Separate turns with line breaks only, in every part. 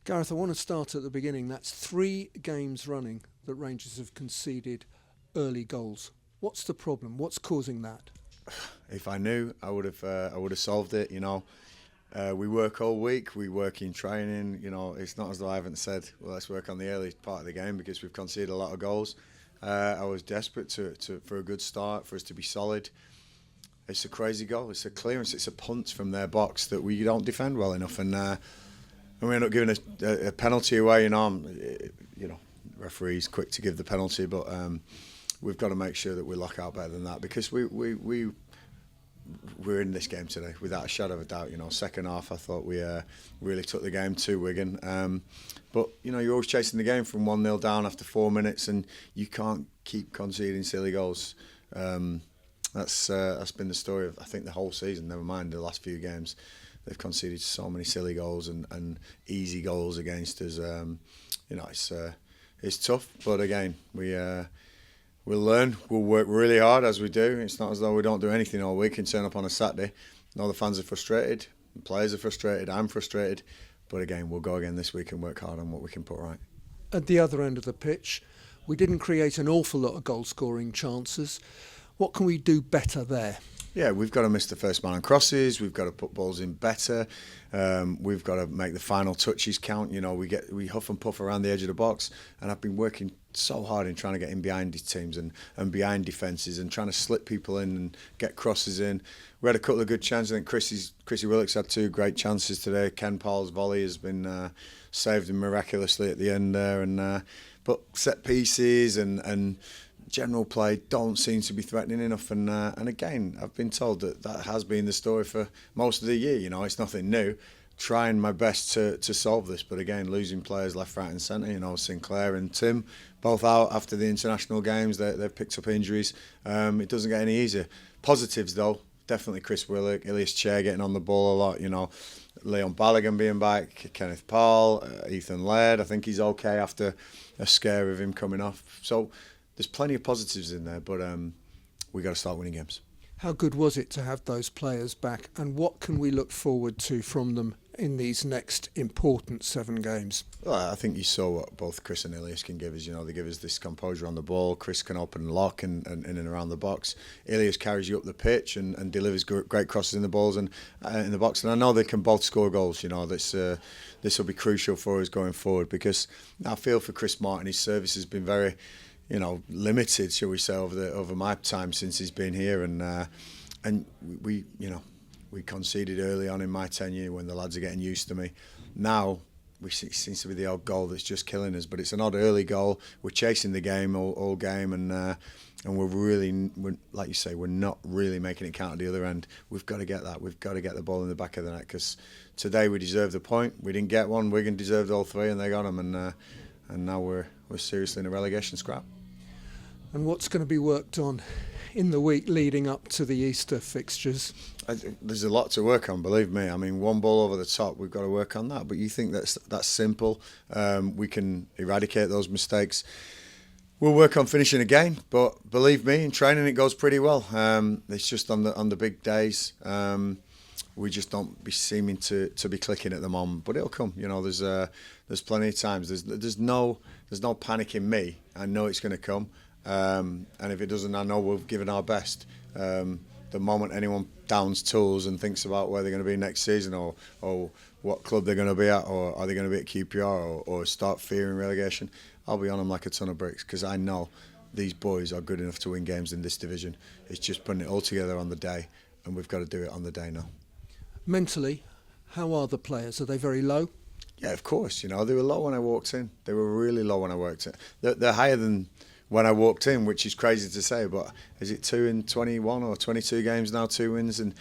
Gareth, I want to start at the beginning. That's 3 games running that Rangers have conceded early goals. What's the problem? What's causing that?
If I knew, I would have solved it. We work all week. We work in training. It's not as though I haven't said, well, let's work on the early part of the game because we've conceded a lot of goals. I was desperate for a good start, for us to be solid. It's a crazy goal. It's a clearance. It's a punt from their box that we don't defend well enough, and we end up giving a penalty away. Referee's quick to give the penalty, but we've got to make sure that we lock out better than that because we're in this game today without a shadow of a doubt. Second half I thought we really took the game to Wigan, but you're always chasing the game from 1-0 down after 4 minutes, and you can't keep conceding silly goals. That's been the story of I think the whole season. Never mind the last few games. They've conceded so many silly goals and easy goals against us. It's tough, but again, we'll learn. We'll work really hard as we do. It's not as though we don't do anything all week and turn up on a Saturday. No, the fans are frustrated, the players are frustrated, I'm frustrated. But again, we'll go again this week and work hard on what we can put right.
At the other end of the pitch, we didn't create an awful lot of goal-scoring chances. What can we do better there?
Yeah, we've got to miss the first man on crosses. We've got to put balls in better. We've got to make the final touches count. We huff and puff around the edge of the box, and I've been working so hard in trying to get in behind these teams and behind defences and trying to slip people in and get crosses in. We had a couple of good chances. I think Chrissy Willock's had 2 great chances today. Ken Paul's volley has been saved miraculously at the end there, but set pieces and general play don't seem to be threatening enough, and again, I've been told that has been the story for most of the year. It's nothing new. Trying my best to solve this, but again, losing players left, right, and centre. Sinclair and Tim both out after the international games. They've picked up injuries. It doesn't get any easier. Positives though, definitely Chris Willock, Ilias Chair getting on the ball a lot. Leon Balogun being back, Kenneth Paul, Ethan Laird. I think he's okay after a scare of him coming off. So there's plenty of positives in there, but we got to start winning games.
How good was it to have those players back, and what can we look forward to from them in these next important 7 games?
Well, I think you saw what both Chris and Ilias can give us. They give us this composure on the ball. Chris can open and lock and in and around the box. Ilias carries you up the pitch and delivers great crosses in the balls and in the box. And I know they can both score goals. This will be crucial for us going forward because I feel for Chris Martin, his service has been very limited, shall we say, over my time since he's been here, and we conceded early on in my tenure when the lads are getting used to me. Now it seems to be the odd goal that's just killing us, but it's an odd early goal. We're chasing the game all game, and we're like you say, we're not really making it count at the other end. We've got to get that. We've got to get the ball in the back of the net because today we deserved a point. We didn't get one. Wigan deserved all 3, and they got them, and now we're seriously in a relegation scrap.
And what's going to be worked on in the week leading up to the Easter fixtures?
There's a lot to work on, believe me. I mean, one ball over the top, we've got to work on that. But you think that's simple? We can eradicate those mistakes. We'll work on finishing again, but believe me, in training it goes pretty well. It's just on the big days, we just don't be seeming to be clicking at the moment. But it'll come. There's plenty of times. There's no panic in me. I know it's going to come. And if it doesn't, I know we've given our best. The moment anyone downs tools and thinks about where they're going to be next season or what club they're going to be at or are they going to be at QPR or start fearing relegation, I'll be on them like a ton of bricks because I know these boys are good enough to win games in this division. It's just putting it all together on the day, and we've got to do it on the day now.
Mentally, how are the players? Are they very low?
Yeah, of course. They were low when I walked in. They were really low when I walked in. They're higher than when I walked in, which is crazy to say, but is it 2 in 21 or 22 games now, 2 wins, and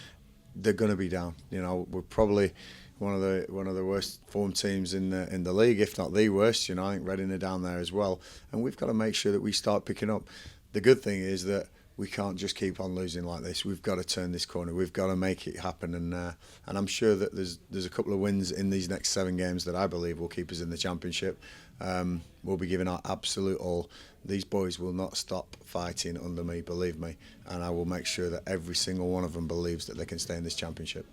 they're going to be down. We're probably one of the worst form teams in the league, if not the worst. I think Reading are down there as well, and we've got to make sure that we start picking up. The good thing is that we can't just keep on losing like this. We've got to turn this corner. We've got to make it happen, and I'm sure that there's a couple of wins in these next 7 games that I believe will keep us in the Championship. We'll be giving our absolute all. These boys will not stop fighting under me, believe me, and I will make sure that every single one of them believes that they can stay in this Championship.